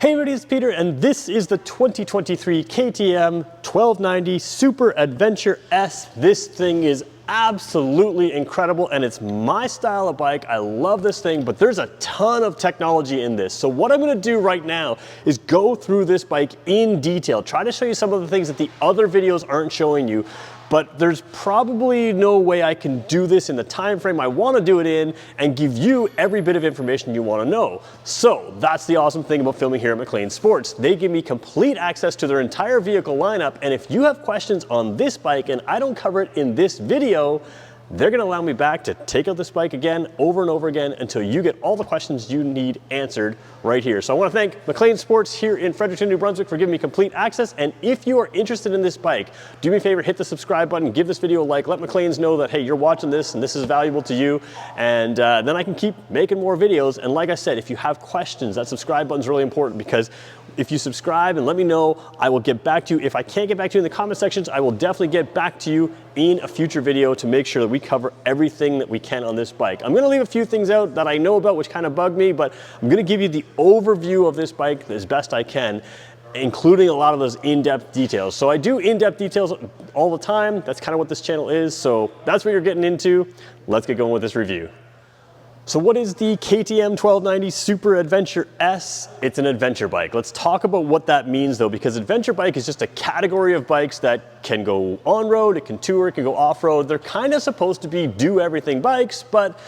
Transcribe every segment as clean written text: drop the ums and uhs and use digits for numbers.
Hey everybody, it's Peter, and this is the 2023 KTM 1290 Super Adventure S. This thing is absolutely incredible, and it's my style of bike. I love this thing, but there's a ton of technology in this. So what I'm gonna do right now is go through this bike in detail, try to show you some of the things that the other videos aren't showing you. But there's probably no way I can do this in the time frame I want to do it in and give you every bit of information you want to know. So that's the awesome thing about filming here at McLean Sports. They give me complete access to their entire vehicle lineup, and if you have questions on this bike and I don't cover it in this video, they're going to allow me back to take out this bike again over and over again until you get all the questions you need answered right here. So I want to thank McLean Sports here in Fredericton, New Brunswick for giving me complete access. And if you are interested in this bike, do me a favor, hit the subscribe button, give this video a like, let McLean's know that, hey, you're watching this and this is valuable to you. And then I can keep making more videos. And like I said, if you have questions, that subscribe button is really important, because if you subscribe and let me know, I will get back to you. If I can't get back to you in the comment sections, I will definitely get back to you in a future video to make sure that we cover everything that we can on this bike. I'm gonna leave a few things out that I know about which kind of bug me, but I'm gonna give you the overview of this bike as best I can, including a lot of those in-depth details. So I do in-depth details all the time. That's kind of what this channel is. So that's what you're getting into. Let's get going with this review. So what is the KTM 1290 Super Adventure S? It's an adventure bike. Let's talk about what that means though, because adventure bike is just a category of bikes that can go on-road, it can tour, it can go off-road. They're kind of supposed to be do-everything bikes, but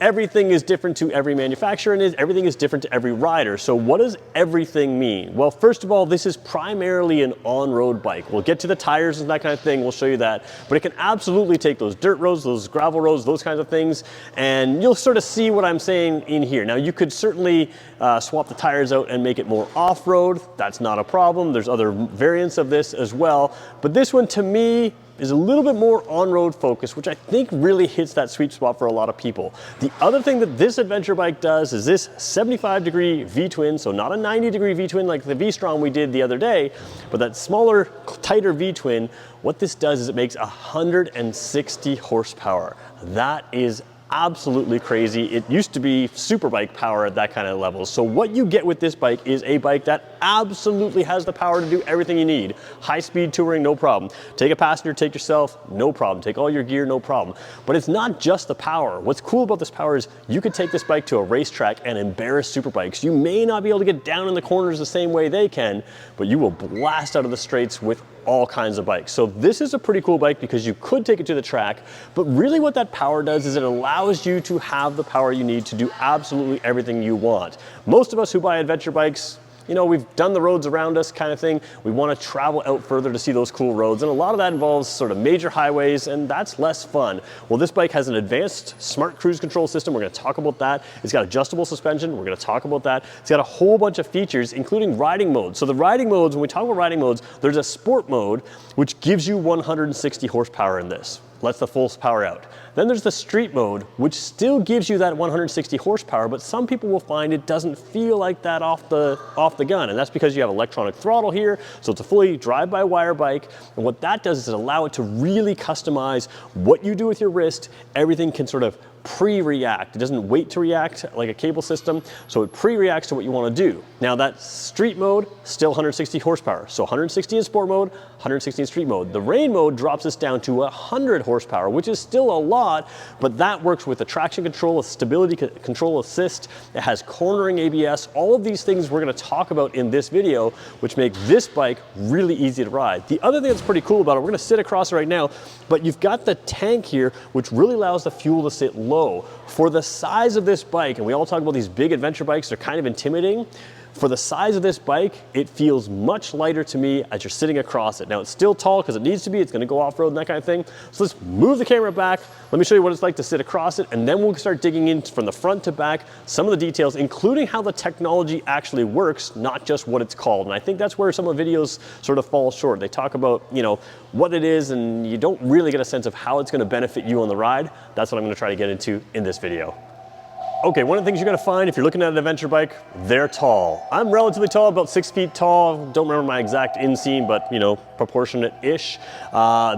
everything is different to every manufacturer and everything is different to every rider. So what does everything mean? Well, first of all, this is primarily an on-road bike. We'll get to the tires and that kind of thing, we'll show you that, but it can absolutely take those dirt roads, those gravel roads, those kinds of things, and you'll sort of see what I'm saying in here. Now you could certainly swap the tires out and make it more off-road. That's not a problem. There's other variants of this as well, but this one to me is a little bit more on-road focused, which I think really hits that sweet spot for a lot of people. The other thing that this adventure bike does is this 75-degree V-twin, so not a 90-degree V-twin like the V-Strom we did the other day, but that smaller, tighter V-twin. What this does is it makes 160 horsepower. That is absolutely crazy. It used to be superbike power at that kind of level. So what you get with this bike is a bike that absolutely has the power to do everything you need. High speed touring, no problem. Take a passenger, take yourself, no problem. Take all your gear, no problem. But it's not just the power. What's cool about this power is you could take this bike to a racetrack and embarrass superbikes. You may not be able to get down in the corners the same way they can, but you will blast out of the straights with all kinds of bikes. So this is a pretty cool bike because you could take it to the track, but really what that power does is it allows you to have the power you need to do absolutely everything you want. Most of us who buy adventure bikes, you know, we've done the roads around us kind of thing. We want to travel out further to see those cool roads. And a lot of that involves sort of major highways, and that's less fun. Well, this bike has an advanced smart cruise control system. We're going to talk about that. It's got adjustable suspension. We're going to talk about that. It's got a whole bunch of features, including riding modes. So the riding modes, when we talk about riding modes, there's a sport mode, which gives you 160 horsepower in this. Lets the full power out. Then there's the street mode, which still gives you that 160 horsepower, but some people will find it doesn't feel like that off the gun, and that's because you have electronic throttle here, so it's a fully drive-by-wire bike, and what that does is allow it to really customize what you do with your wrist. Everything can sort of pre-react. It doesn't wait to react like a cable system, so it pre-reacts to what you want to do. Now that street mode, still 160 horsepower. So 160 in sport mode, 160 in street mode. The rain mode drops us down to 100 horsepower, which is still a lot, but that works with the traction control, a stability control assist. It has cornering ABS. All of these things we're going to talk about in this video, which make this bike really easy to ride. The other thing that's pretty cool about it, we're going to sit across it right now, but you've got the tank here, which really allows the fuel to sit low. For the size of this bike, and we all talk about these big adventure bikes, they're kind of intimidating. For the size of this bike, it feels much lighter to me as you're sitting across it. Now it's still tall because it needs to be, it's going to go off-road and that kind of thing. So let's move the camera back. Let me show you what it's like to sit across it, and then we'll start digging in from the front to back, some of the details, including how the technology actually works, not just what it's called. And I think that's where some of the videos sort of fall short. They talk about, you know, what it is, and you don't really get a sense of how it's going to benefit you on the ride. That's what I'm going to try to get into in this video. Okay, one of the things you're gonna find if you're looking at an adventure bike, they're tall. I'm relatively tall, about 6 feet tall. Don't remember my exact inseam, but you know, proportionate-ish.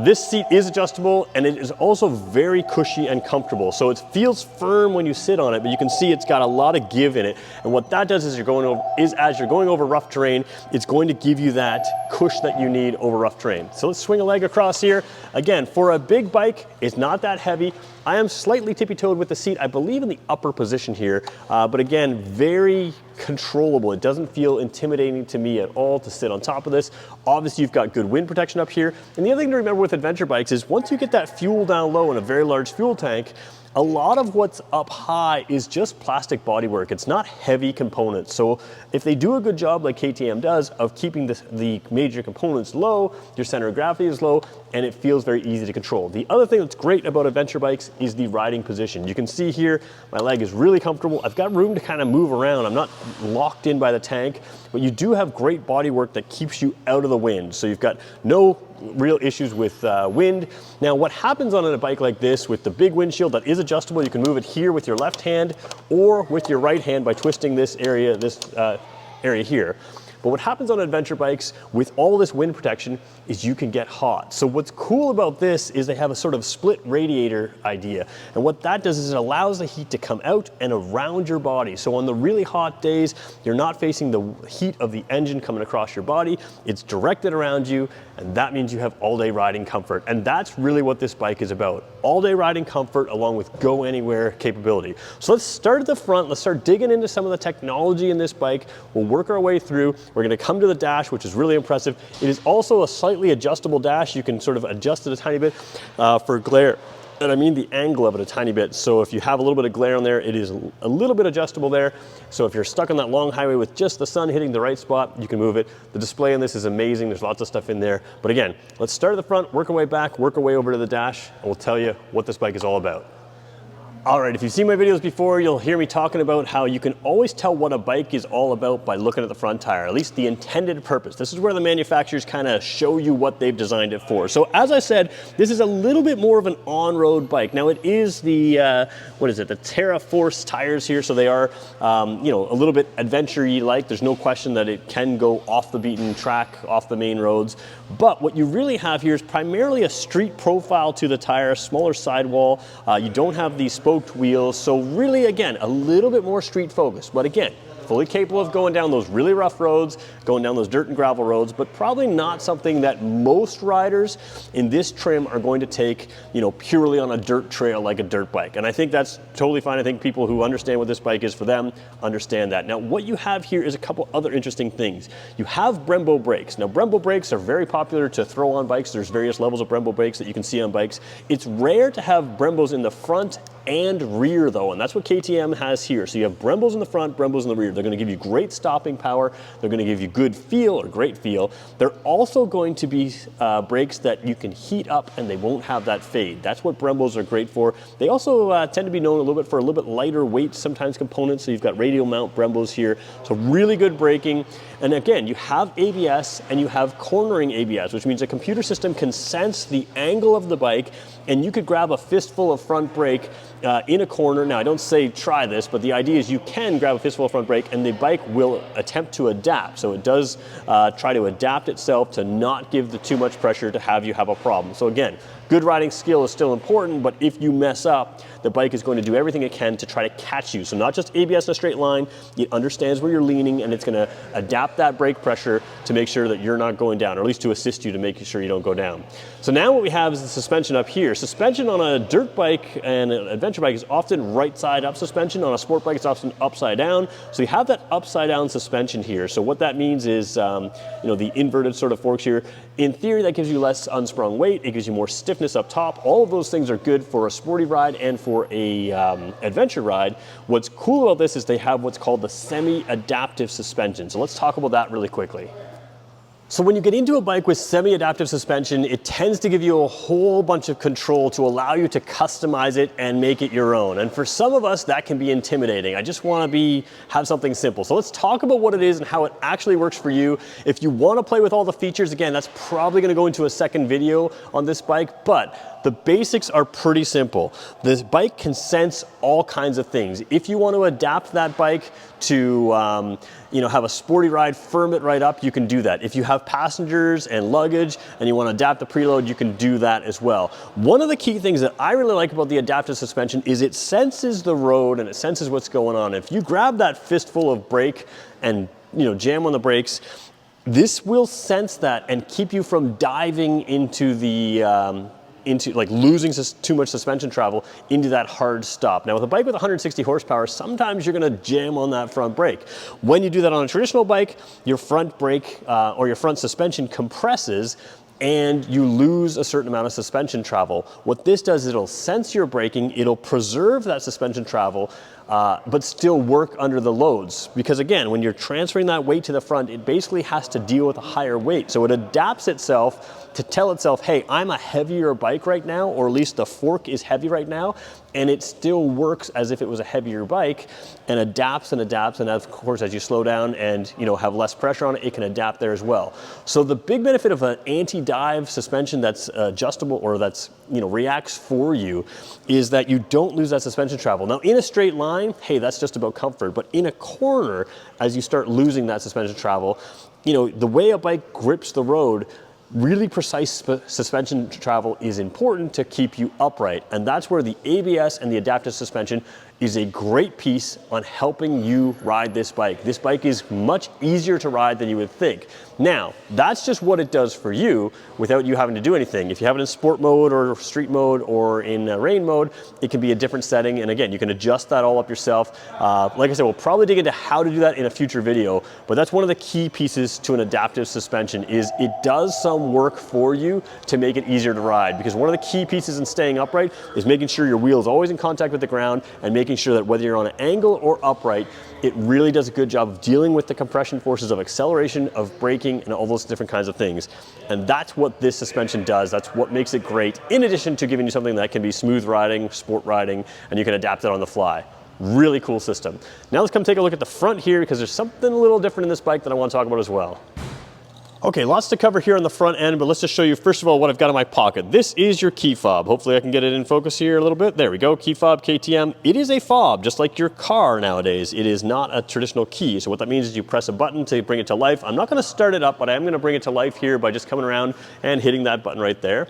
This seat is adjustable and it is also very cushy and comfortable. So it feels firm when you sit on it, but you can see it's got a lot of give in it. And what that does is as you're going over rough terrain, it's going to give you that cush that you need over rough terrain. So let's swing a leg across here. Again, for a big bike, it's not that heavy. I am slightly tippy-toed with the seat, I believe in the upper position here, but again, very controllable. It doesn't feel intimidating to me at all to sit on top of this. Obviously, you've got good wind protection up here. And the other thing to remember with adventure bikes is once you get that fuel down low in a very large fuel tank, a lot of what's up high is just plastic bodywork. It's not heavy components. So if they do a good job like KTM does of keeping the major components low, your center of gravity is low, and it feels very easy to control. The other thing that's great about adventure bikes is the riding position. You can see here, my leg is really comfortable. I've got room to kind of move around. I'm not locked in by the tank, but you do have great bodywork that keeps you out of the wind. So you've got no real issues with wind. Now, what happens on a bike like this with the big windshield that is adjustable, you can move it here with your left hand or with your right hand by twisting this area here. But what happens on adventure bikes with all this wind protection is you can get hot. So what's cool about this is they have a sort of split radiator idea. And what that does is it allows the heat to come out and around your body. So on the really hot days, you're not facing the heat of the engine coming across your body. It's directed around you, and that means you have all-day riding comfort. And that's really what this bike is about. All-day riding comfort along with go anywhere capability. So let's start at the front. Let's start digging into some of the technology in this bike. We'll work our way through. We're going to come to the dash, which is really impressive. It is also a slightly adjustable dash. You can sort of adjust it a tiny bit for glare. And I mean the angle of it a tiny bit. So if you have a little bit of glare on there, it is a little bit adjustable there. So if you're stuck on that long highway with just the sun hitting the right spot, you can move it. The display on this is amazing. There's lots of stuff in there. But again, let's start at the front, work our way back, work our way over to the dash, and we'll tell you what this bike is all about. All right, if you've seen my videos before, you'll hear me talking about how you can always tell what a bike is all about by looking at the front tire, at least the intended purpose. This is where the manufacturers kind of show you what they've designed it for. So as I said, this is a little bit more of an on-road bike. Now it is the, the Terra Force tires here. So they are, a little bit adventure-y like. There's no question that it can go off the beaten track, off the main roads. But what you really have here is primarily a street profile to the tire, smaller sidewall. You don't have these spoked wheels, so really, again, a little bit more street focused, but again, fully capable of going down those really rough roads, going down those dirt and gravel roads, but probably not something that most riders in this trim are going to take, purely on a dirt trail like a dirt bike. And I think that's totally fine. I think people who understand what this bike is for them understand that. Now, what you have here is a couple other interesting things. You have Brembo brakes. Now, Brembo brakes are very popular to throw on bikes. There's various levels of Brembo brakes that you can see on bikes. It's rare to have Brembos in the front and rear though, and that's what KTM has here. So you have Brembos in the front, Brembos in the rear. They're going to give you great stopping power. They're going to give you good feel or great feel. They're also going to be brakes that you can heat up and they won't have that fade. That's what Brembos are great for. They also tend to be known a little bit for a little bit lighter weight sometimes components. So you've got radial mount Brembos here. So really good braking. And again, you have ABS and you have cornering ABS, which means a computer system can sense the angle of the bike and you could grab a fistful of front brake in a corner. Now, I don't say try this, but the idea is you can grab a fistful of front brake and the bike will attempt to adapt. So it does try to adapt itself to not give the too much pressure to have you have a problem. So again, good riding skill is still important, but if you mess up, the bike is going to do everything it can to try to catch you. So not just ABS in a straight line, it understands where you're leaning and it's going to adapt that brake pressure to make sure that you're not going down, or at least to assist you to make sure you don't go down. So now what we have is the suspension up here. Suspension on a dirt bike and an adventure bike is often right side up suspension. On a sport bike, it's often upside down. So you have that upside down suspension here. So what that means is, the inverted sort of forks here. In theory, that gives you less unsprung weight. It gives you more stiffness up top. All of those things are good for a sporty ride and for a adventure ride. What's cool about this is they have what's called the semi-adaptive suspension. So let's talk about that really quickly. So when you get into a bike with semi-adaptive suspension, it tends to give you a whole bunch of control to allow you to customize it and make it your own. And for some of us, that can be intimidating. I just want to have something simple. So let's talk about what it is and how it actually works for you. If you want to play with all the features, again, that's probably going to go into a second video on this bike, but the basics are pretty simple. This bike can sense all kinds of things. If you want to adapt that bike to have a sporty ride, firm it right up, you can do that. If you have passengers and luggage and you want to adapt the preload, you can do that as well. One of the key things that I really like about the adaptive suspension is it senses the road and it senses what's going on. If you grab that fistful of brake and jam on the brakes, this will sense that and keep you from diving into the losing too much suspension travel into that hard stop. Now with a bike with 160 horsepower, sometimes you're gonna jam on that front brake. When you do that on a traditional bike, your front brake or your front suspension compresses and you lose a certain amount of suspension travel. What this does is it'll sense your braking, it'll preserve that suspension travel, but still work under the loads. Because again, when you're transferring that weight to the front, it basically has to deal with a higher weight. So it adapts itself to tell itself, hey, I'm a heavier bike right now, or at least the fork is heavy right now, and it still works as if it was a heavier bike and adapts and adapts. And of course, as you slow down and have less pressure on it, it can adapt there as well. So the big benefit of an anti-dive suspension that's adjustable or that's reacts for you is that you don't lose that suspension travel. Now in a straight line, hey, that's just about comfort. But in a corner, as you start losing that suspension travel, the way a bike grips the road, really precise suspension travel is important to keep you upright. And that's where the ABS and the adaptive suspension is a great piece on helping you ride this bike. This bike is much easier to ride than you would think. Now, that's just what it does for you without you having to do anything. If you have it in sport mode or street mode or in rain mode, it can be a different setting. And again, you can adjust that all up yourself. Like I said, we'll probably dig into how to do that in a future video, but that's one of the key pieces to an adaptive suspension is it does some work for you to make it easier to ride. Because one of the key pieces in staying upright is making sure your wheel is always in contact with the ground and making sure that whether you're on an angle or upright, it really does a good job of dealing with the compression forces of acceleration, of braking, and all those different kinds of things. And that's what this suspension does. That's what makes it great, in addition to giving you something that can be smooth riding, sport riding, and you can adapt it on the fly. Really cool system. Now let's come take a look at the front here because there's something a little different in this bike that I want to talk about as well. Okay, lots to cover here on the front end, but let's just show you first of all what I've got in my pocket. This is your key fob. Hopefully I can get it in focus here a little bit. There we go, key fob, KTM. It is a fob, just like your car nowadays. It is not a traditional key. So what that means is you press a button to bring it to life. I'm not gonna start it up, but I am gonna bring it to life here by just coming around and hitting that button right there.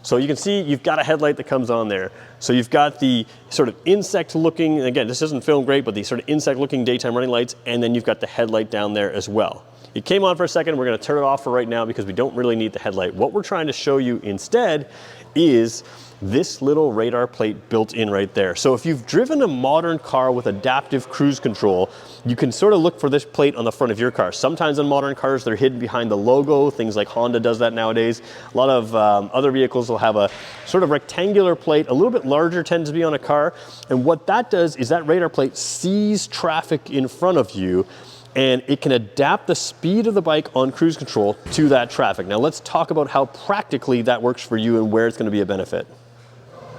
So you can see you've got a headlight that comes on there. So you've got the sort of insect looking, again, this doesn't film great, but the sort of insect looking daytime running lights, and then you've got the headlight down there as well. It came on for a second, we're gonna turn it off for right now because we don't really need the headlight. What we're trying to show you instead is this little radar plate built in right there. So if you've driven a modern car with adaptive cruise control, you can sort of look for this plate on the front of your car. Sometimes in modern cars, they're hidden behind the logo. Things like Honda does that nowadays. A lot of other vehicles will have a sort of rectangular plate, a little bit larger tends to be on a car. And what that does is that radar plate sees traffic in front of you and it can adapt the speed of the bike on cruise control to that traffic. Now let's talk about how practically that works for you and where it's gonna be a benefit.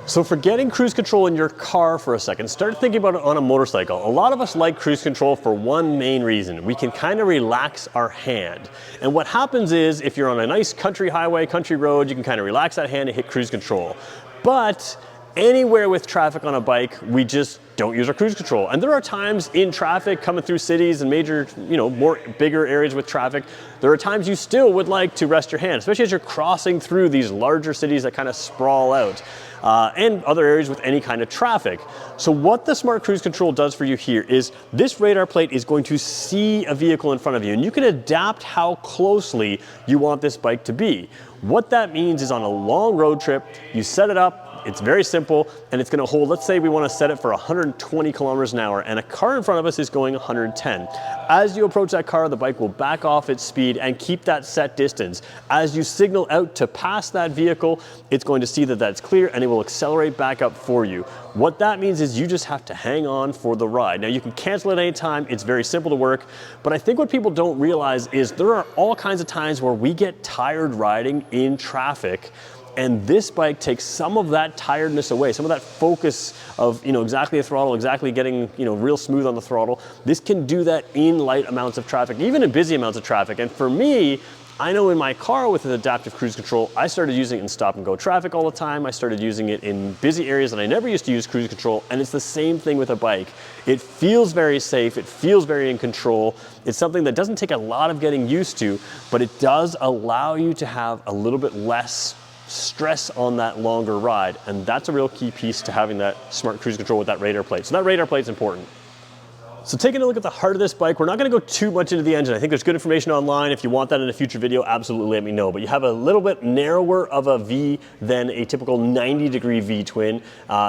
So for getting cruise control in your car for a second, start thinking about it on a motorcycle. A lot of us like cruise control for one main reason. We can kind of relax our hand. And what happens is if you're on a nice country highway, country road, you can kind of relax that hand and hit cruise control. But anywhere with traffic on a bike, we just don't use our cruise control. And there are times in traffic coming through cities and major, more bigger areas with traffic, there are times you still would like to rest your hand, especially as you're crossing through these larger cities that kind of sprawl out. And other areas with any kind of traffic. So what the Smart Cruise Control does for you here is this radar plate is going to see a vehicle in front of you, and you can adapt how closely you want this bike to be. What that means is on a long road trip, you set it up, It's very simple, and it's gonna hold, let's say we wanna set it for 120 kilometers an hour, and a car in front of us is going 110. As you approach that car, the bike will back off its speed and keep that set distance. As you signal out to pass that vehicle, it's going to see that that's clear, and it will accelerate back up for you. What that means is you just have to hang on for the ride. Now, you can cancel at any time. It's very simple to work, but I think what people don't realize is there are all kinds of times where we get tired riding in traffic, and this bike takes some of that tiredness away, some of that focus of, exactly the throttle, exactly getting, real smooth on the throttle. This can do that in light amounts of traffic, even in busy amounts of traffic. And for me, I know in my car with an adaptive cruise control, I started using it in stop and go traffic all the time. I started using it in busy areas that I never used to use cruise control, and it's the same thing with a bike. It feels very safe, it feels very in control. It's something that doesn't take a lot of getting used to, but it does allow you to have a little bit less stress on that longer ride, and that's a real key piece to having that smart cruise control with that radar plate. So that radar plate's important. So taking a look at the heart of this bike, we're not gonna go too much into the engine. I think there's good information online. If you want that in a future video, absolutely let me know. But you have a little bit narrower of a V than a typical 90-degree V twin.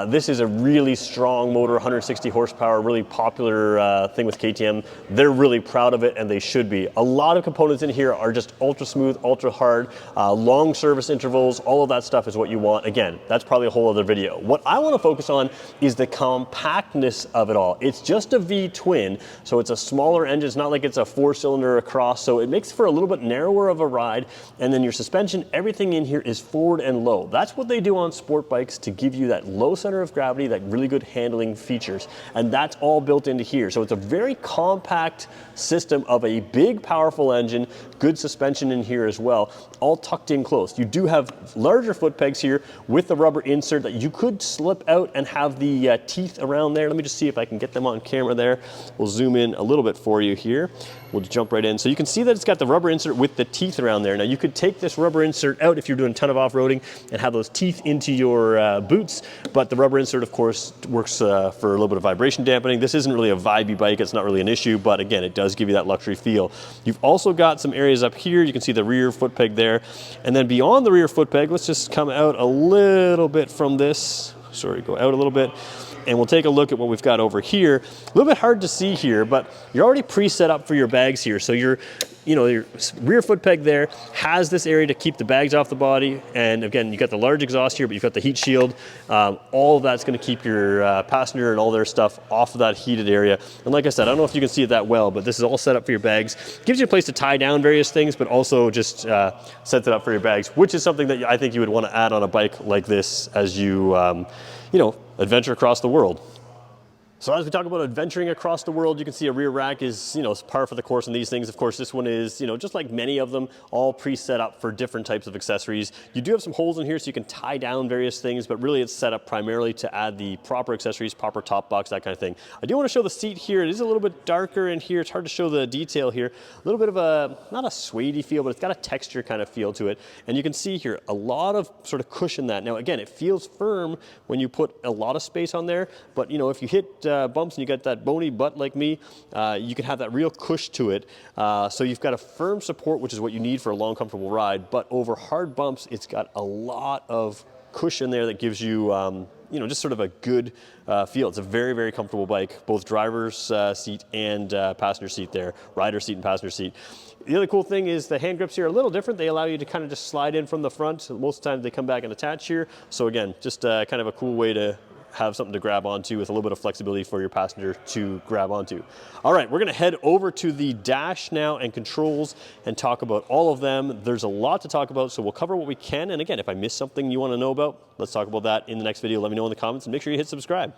This is a really strong motor, 160 horsepower, really popular thing with KTM. They're really proud of it, and they should be. A lot of components in here are just ultra smooth, ultra hard, long service intervals, all of that stuff is what you want. Again, that's probably a whole other video. What I wanna focus on is the compactness of it all. It's just a V twin, so it's a smaller engine. It's not like it's a 4-cylinder across, so it makes for a little bit narrower of a ride. And then your suspension, everything in here is forward and low. That's what they do on sport bikes to give you that low center of gravity, that really good handling features. And that's all built into here. So it's a very compact system of a big, powerful engine, good suspension in here as well, all tucked in close. You do have larger foot pegs here with the rubber insert that you could slip out and have the teeth around there. Let me just see if I can get them on camera there. We'll zoom in a little bit for you here. We'll just jump right in. So you can see that it's got the rubber insert with the teeth around there. Now you could take this rubber insert out if you're doing a ton of off-roading and have those teeth into your boots, but the rubber insert, of course, works for a little bit of vibration dampening. This isn't really a vibey bike. It's not really an issue, but again, it does give you that luxury feel. You've also got some areas up here. You can see the rear foot peg there. And then beyond the rear foot peg, let's just come out a little bit from this. Sorry, go out a little bit. And we'll take a look at what we've got over here. A little bit hard to see here, but you're already pre-set up for your bags here. So your rear foot peg there has this area to keep the bags off the body. And again, you've got the large exhaust here, but you've got the heat shield. All of that's gonna keep your passenger and all their stuff off of that heated area. And like I said, I don't know if you can see it that well, but this is all set up for your bags. Gives you a place to tie down various things, but also just sets it up for your bags, which is something that I think you would wanna add on a bike like this as you, adventure across the world. So as we talk about adventuring across the world, you can see a rear rack is, par for the course in these things. Of course, this one is, just like many of them, all pre-set up for different types of accessories. You do have some holes in here so you can tie down various things, but really it's set up primarily to add the proper accessories, proper top box, that kind of thing. I do want to show the seat here. It is a little bit darker in here. It's hard to show the detail here. A little bit of a, not a suede-y feel, but it's got a texture kind of feel to it. And you can see here a lot of sort of cushion that. Now, again, it feels firm when you put a lot of space on there, but if you hit bumps and you got that bony butt like me, you can have that real cush to it. So you've got a firm support, which is what you need for a long, comfortable ride, but over hard bumps, it's got a lot of cushion there that gives you, just sort of a good feel. It's a very, very comfortable bike, both driver's seat and passenger seat there, rider seat and passenger seat. The other cool thing is the hand grips here are a little different. They allow you to kind of just slide in from the front. Most of the time they come back and attach here. So again, just kind of a cool way to have something to grab onto with a little bit of flexibility for your passenger to grab onto. All right, we're gonna head over to the dash now and controls and talk about all of them. There's a lot to talk about, so we'll cover what we can. And again, if I miss something you wanna know about, let's talk about that in the next video. Let me know in the comments and make sure you hit subscribe.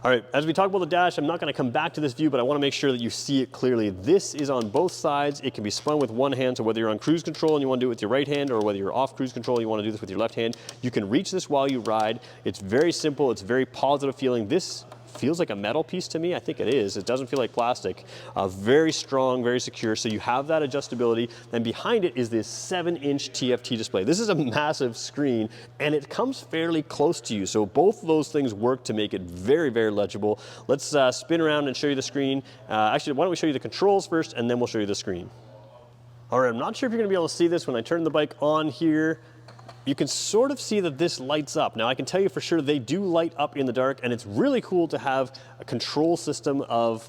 All right, as we talk about the dash, I'm not gonna come back to this view, but I wanna make sure that you see it clearly. This is on both sides. It can be spun with one hand, so whether you're on cruise control and you wanna do it with your right hand, or whether you're off cruise control and you wanna do this with your left hand, you can reach this while you ride. It's very simple, it's very positive feeling. This feels like a metal piece to me. I think it is. It doesn't feel like plastic. Very strong, very secure. So you have that adjustability. Then behind it is this 7-inch TFT display. This is a massive screen and it comes fairly close to you. So both of those things work to make it very, very legible. Let's spin around and show you the screen. Actually, why don't we show you the controls first and then we'll show you the screen. All right, I'm not sure if you're gonna be able to see this when I turn the bike on here. you can sort of see that this lights up. Now I can tell you for sure they do light up in the dark, and it's really cool to have a control system of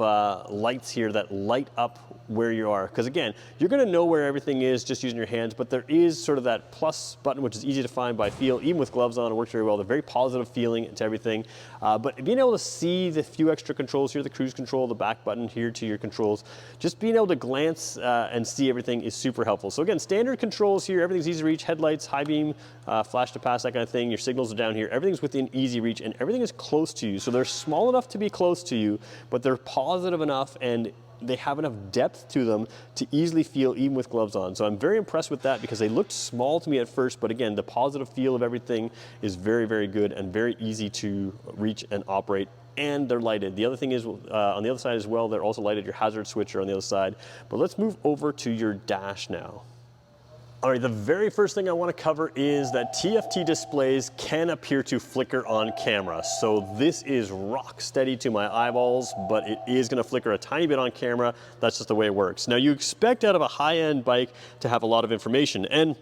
lights here that light up where you are. Because again, you're gonna know where everything is just using your hands, but there is sort of that plus button, which is easy to find by feel. Even with gloves on, it works very well. They're very positive feeling to everything. But being able to see the few extra controls here, the cruise control, the back button here to your controls, just being able to glance and see everything is super helpful. So again, standard controls here, everything's easy to reach, headlights, high beam, flash to pass, that kind of thing. Your signals are down here. Everything's within easy reach and everything is close to you. So they're small enough to be close to you, but they're positive enough and they have enough depth to them to easily feel even with gloves on. So I'm very impressed with that because they looked small to me at first, but again, the positive feel of everything is very, very good and very easy to reach and operate. And they're lighted. The other thing is on the other side as well, they're also lighted. Your hazard switcher on the other side. But let's move over to your dash now. All right, the very first thing I want to cover is that TFT displays can appear to flicker on camera. So this is rock steady to my eyeballs, but it is going to flicker a tiny bit on camera. That's just the way it works. Now you expect out of a high-end bike to have a lot of information, and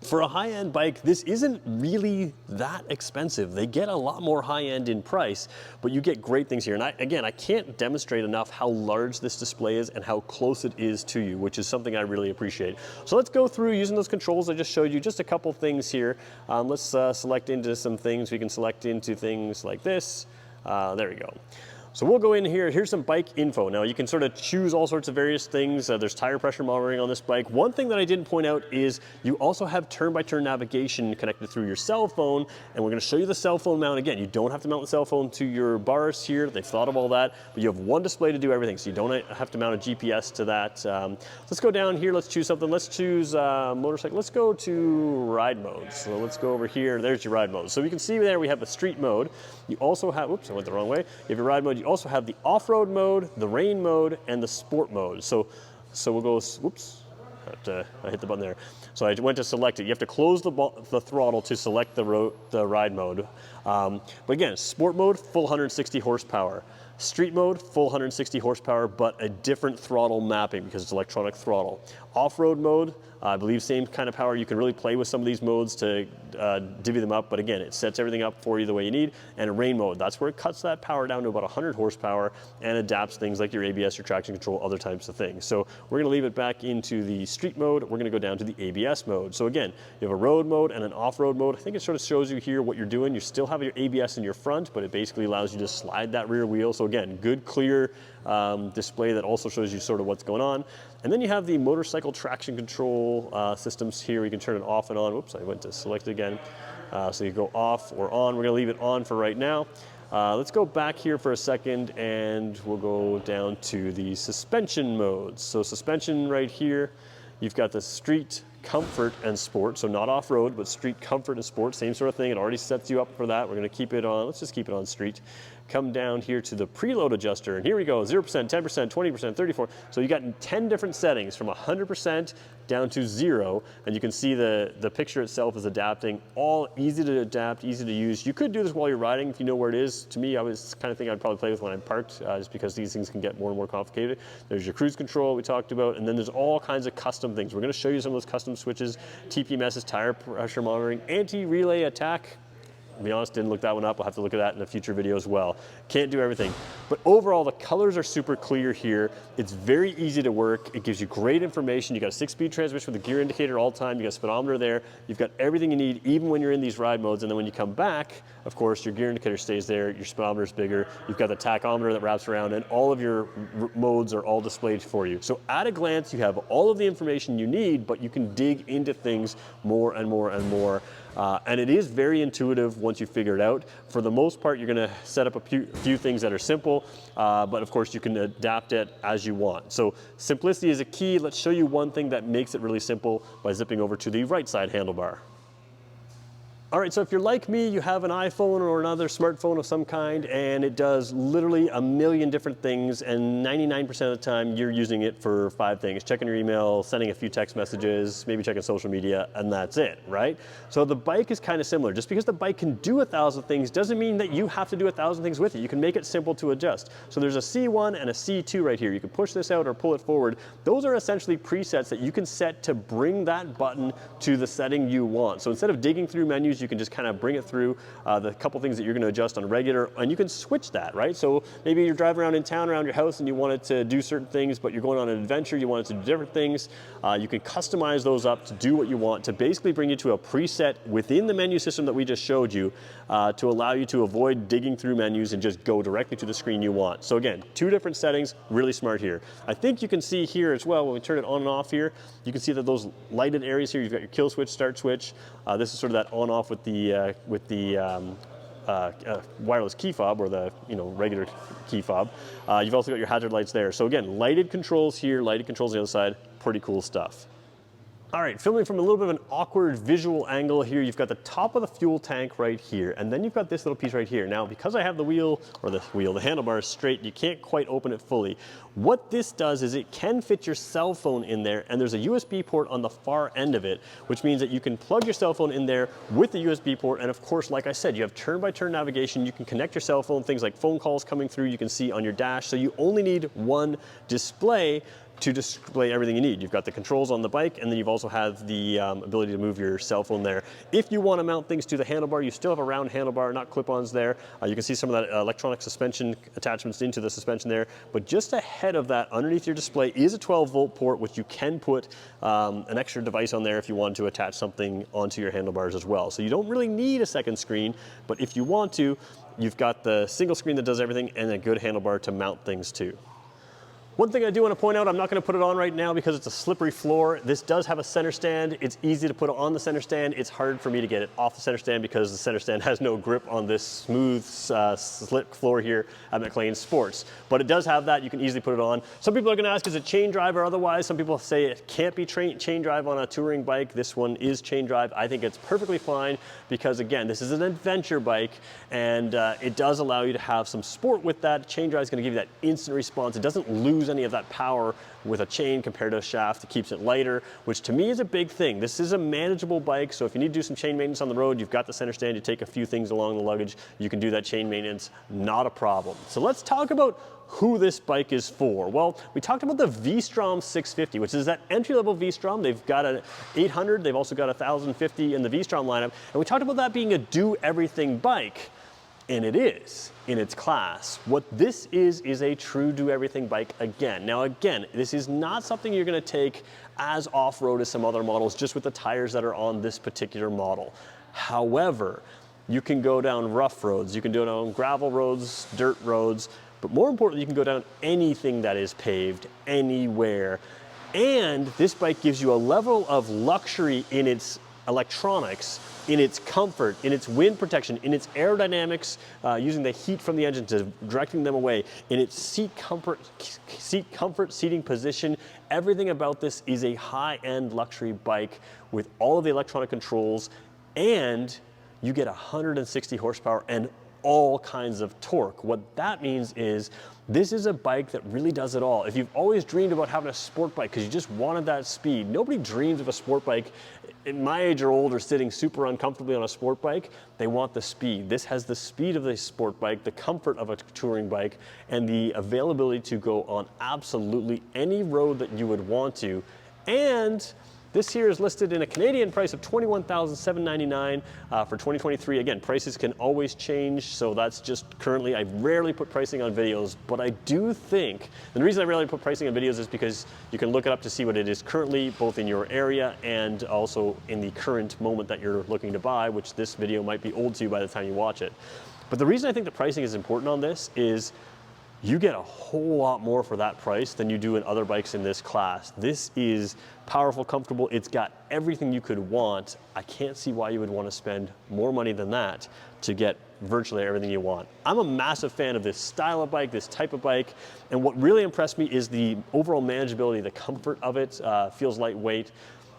for a high-end bike, this isn't really that expensive. They get a lot more high-end in price, but you get great things here. And again, I can't demonstrate enough how large this display is and how close it is to you, which is something I really appreciate. So let's go through using those controls I just showed you, just a couple things here. Let's select into some things. We can select into things like this. There we go. So we'll go in here, here's some bike info. Now you can sort of choose all sorts of various things. There's tire pressure monitoring on this bike. One thing that I didn't point out is you also have turn-by-turn navigation connected through your cell phone, and we're gonna show you the cell phone mount again. You don't have to mount the cell phone to your bars here. They've thought of all that, but you have one display to do everything, so you don't have to mount a GPS to that. Let's go down here, let's choose something. Let's choose motorcycle. Let's go to ride mode. So let's go over here, there's your ride mode. So you can see there we have a street mode. You also have, oops, I went the wrong way. You have your ride mode. You also have the off-road mode, the rain mode, and the sport mode. So we'll go, whoops, I hit the button there. So I went to select it. You have to close the throttle to select the ride mode. But again, sport mode, full 160 horsepower. Street mode, full 160 horsepower, but a different throttle mapping because it's electronic throttle. Off-road mode, I believe same kind of power. You can really play with some of these modes to divvy them up, but again, it sets everything up for you the way you need. And a rain mode, that's where it cuts that power down to about 100 horsepower and adapts things like your ABS, your traction control, other types of things. So we're gonna leave it back into the street mode. We're gonna go down to the ABS mode. So again, you have a road mode and an off-road mode. I think it sort of shows you here what you're doing. You still have your ABS in your front, but it basically allows you to slide that rear wheel. So again, good, clear display that also shows you sort of what's going on. And then you have the motorcycle traction control systems here. You can turn it off and on. Whoops, I went to select it again. So you go off or on. We're gonna leave it on for right now. Let's go back here for a second and we'll go down to the suspension modes. So suspension right here, you've got the street, comfort, and sport. So not off-road, but street, comfort, and sport. Same sort of thing. It already sets you up for that. We're gonna keep it on, let's just keep it on street. Come down here to the preload adjuster, and here we go, 0%, 10%, 20%, 34%. So you got 10 different settings from 100% down to 0, and you can see the picture itself is adapting. All easy to adapt, easy to use. You could do this while you're riding if you know where it is. To me, I was kind of thing I'd probably play with when I'm parked, just because these things can get more and more complicated. There's your cruise control we talked about, and then there's all kinds of custom things. We're gonna show you some of those custom switches, TPMS's tire pressure monitoring, anti-relay attack. To be honest, didn't look that one up. We'll have to look at that in a future video as well. Can't do everything. But overall, the colors are super clear here. It's very easy to work. It gives you great information. You got a 6-speed transmission with a gear indicator all the time. You got a speedometer there. You've got everything you need, even when you're in these ride modes. And then when you come back, of course, your gear indicator stays there. Your speedometer is bigger. You've got the tachometer that wraps around, and all of your modes are all displayed for you. So at a glance, you have all of the information you need, but you can dig into things more and more and more. And it is very intuitive once you figure it out. For the most part, you're gonna set up a few things that are simple, but of course you can adapt it as you want. So simplicity is a key. Let's show you one thing that makes it really simple by zipping over to the right side handlebar. All right, so if you're like me, you have an iPhone or another smartphone of some kind, and it does literally a million different things, and 99% of the time you're using it for 5 things: checking your email, sending a few text messages, maybe checking social media, and that's it, right? So the bike is kind of similar. Just because the bike can do 1,000 things doesn't mean that you have to do 1,000 things with it. You can make it simple to adjust. So there's a C1 and a C2 right here. You can push this out or pull it forward. Those are essentially presets that you can set to bring that button to the setting you want. So instead of digging through menus, you can just kind of bring it through the couple things that you're going to adjust on regular, and you can switch that, right? So maybe you're driving around in town around your house and you want it to do certain things, but you're going on an adventure, you want it to do different things. You can customize those up to do what you want, to basically bring you to a preset within the menu system that we just showed you, to allow you to avoid digging through menus and just go directly to the screen you want. So again, 2 different settings, really smart here. I think you can see here as well, when we turn it on and off here, you can see that those lighted areas here, you've got your kill switch, start switch. This is sort of that on off with the wireless key fob, or the regular key fob. You've also got your hazard lights there. So again, lighted controls here, lighted controls on the other side, pretty cool stuff. All right, filming from a little bit of an awkward visual angle here, you've got the top of the fuel tank right here, and then you've got this little piece right here. Now, because I have the handlebars straight, you can't quite open it fully. What this does is it can fit your cell phone in there, and there's a USB port on the far end of it, which means that you can plug your cell phone in there with the USB port, and of course, like I said, you have turn-by-turn navigation. You can connect your cell phone, things like phone calls coming through, you can see on your dash, so you only need one display to display everything you need. You've got the controls on the bike, and then you've also have the ability to move your cell phone there. If you want to mount things to the handlebar, you still have a round handlebar, not clip-ons there. You can see some of that electronic suspension attachments into the suspension there, but just ahead of that, underneath your display, is a 12-volt port, which you can put an extra device on there if you want to attach something onto your handlebars as well. So you don't really need a second screen, but if you want to, you've got the single screen that does everything and a good handlebar to mount things to. One thing I do want to point out, I'm not going to put it on right now because it's a slippery floor. This does have a center stand. It's easy to put it on the center stand. It's hard for me to get it off the center stand because the center stand has no grip on this smooth, slick floor here at McLean Sports. But it does have that. You can easily put it on. Some people are going to ask, is it chain drive or otherwise? Some people say it can't be chain drive on a touring bike. This one is chain drive. I think it's perfectly fine because, again, this is an adventure bike, and it does allow you to have some sport with that. Chain drive is going to give you that instant response. It doesn't lose any of that power with a chain compared to a shaft. It keeps it lighter, which to me is a big thing. This is a manageable bike, so if you need to do some chain maintenance on the road, you've got the center stand, you take a few things along the luggage, you can do that chain maintenance, not a problem. So let's talk about who this bike is for. Well, we talked about the V-Strom 650, which is that entry-level V-Strom. They've got an 800, they've also got a 1050 in the V-Strom lineup, and we talked about that being a do-everything bike. And it is in its class. What this is a true do-everything bike again. Now again, this is not something you're gonna take as off-road as some other models, just with the tires that are on this particular model. However, you can go down rough roads, you can go down gravel roads, dirt roads, but more importantly, you can go down anything that is paved, anywhere. And this bike gives you a level of luxury in its electronics, in its comfort, in its wind protection, in its aerodynamics, using the heat from the engine to directing them away, in its seat comfort, seating position. Everything about this is a high-end luxury bike with all of the electronic controls, and you get 160 horsepower and all kinds of torque. What that means is this is a bike that really does it all. If you've always dreamed about having a sport bike because you just wanted that speed, nobody dreams of a sport bike in my age or older sitting super uncomfortably on a sport bike. They want the speed. This has the speed of a sport bike, the comfort of a touring bike, and the availability to go on absolutely any road that you would want to. And this here is listed in a Canadian price of $21,799 for 2023. Again, prices can always change, so that's just currently, I rarely put pricing on videos, but I do think, and the reason I rarely put pricing on videos is because you can look it up to see what it is currently, both in your area and also in the current moment that you're looking to buy, which this video might be old to you by the time you watch it. But the reason I think the pricing is important on this is you get a whole lot more for that price than you do in other bikes in this class. This is powerful, comfortable. It's got everything you could want. I can't see why you would want to spend more money than that to get virtually everything you want. I'm a massive fan of this style of bike, this type of bike, and what really impressed me is the overall manageability, the comfort of it. Feels lightweight.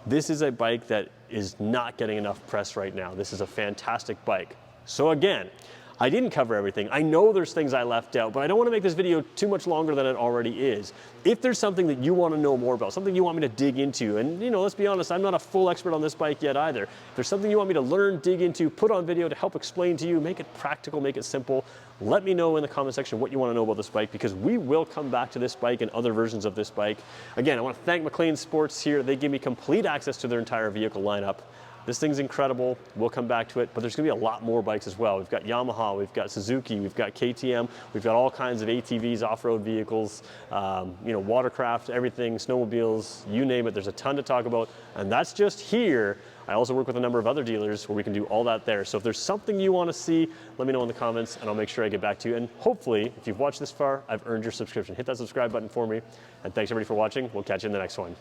This is a bike that is not getting enough press right now. This is a fantastic bike. So again, I didn't cover everything. I know there's things I left out, but I don't want to make this video too much longer than it already is. If there's something that you want to know more about, something you want me to dig into, and you know, let's be honest, I'm not a full expert on this bike yet either. If there's something you want me to learn, dig into, put on video to help explain to you, make it practical, make it simple, let me know in the comment section what you want to know about this bike, because we will come back to this bike and other versions of this bike. Again, I want to thank McLean Sports here. They give me complete access to their entire vehicle lineup. This thing's incredible. We'll come back to it, but there's gonna be a lot more bikes as well. We've got Yamaha, we've got Suzuki, we've got KTM, we've got all kinds of ATVs, off-road vehicles, you know, watercraft, everything, snowmobiles, you name it. There's a ton to talk about, and that's just here. I also work with a number of other dealers where we can do all that there. So if there's something you want to see, let me know in the comments and I'll make sure I get back to you. And hopefully, if you've watched this far, I've earned your subscription. Hit that subscribe button for me. And thanks everybody for watching. We'll catch you in the next one.